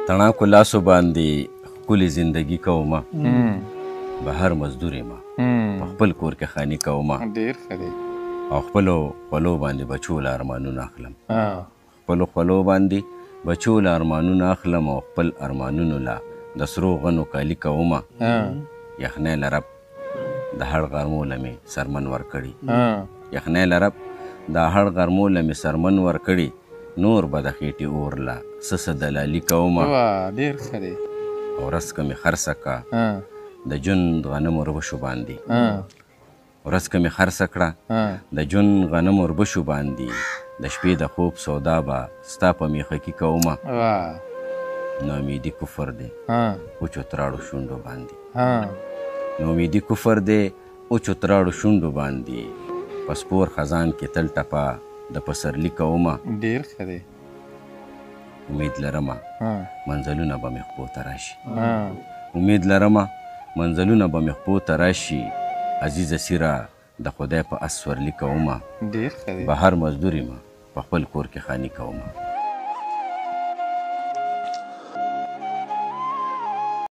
تڼاکو لاسو باندې ښکلې زندګي کومه بهر مزدور یمه په خپل کور کې خاني کومه ډېر ښه دی. او خپلو خولو باندې بچو له ارمانونه اخلم خپلو خولو باندې بچو له ارمانونه اخلم او خپل ارمانونو له د سرو غنو کالي کومه یخنۍ لرب د هړ غرمو له مې سرمن ورکړي یخنۍ لرب د هړ غرمو له مې سرمن ورکړي نور به د خېټې اور له څه دلالي کومه ډېر ښه دی. او ورځ که مې خرڅه کړه د ژوند غنمو وربشو باندې ورځ که مې خرڅه کړه د ژوند غنمو وربشو باندې د شپې د خوب سودا به ستا په میخه کې کومه ناامیدي کفر دی وچو تراړو شونډو باندې ناامیدي کفر دی وچو تراړو شونډو باندې په سپور خزان کې تل ټپه د پسرلي کومه ډېر ښه دی. امید لرمه منزلونه به مې خپو ته راشي امید لرمه منزلونه به مې خپو ته راشي عزیزه سیره د خدای په اس سورلي کومه ډېر ښه دی. بهر مزدور یمه په خپل کور کې خاني کومه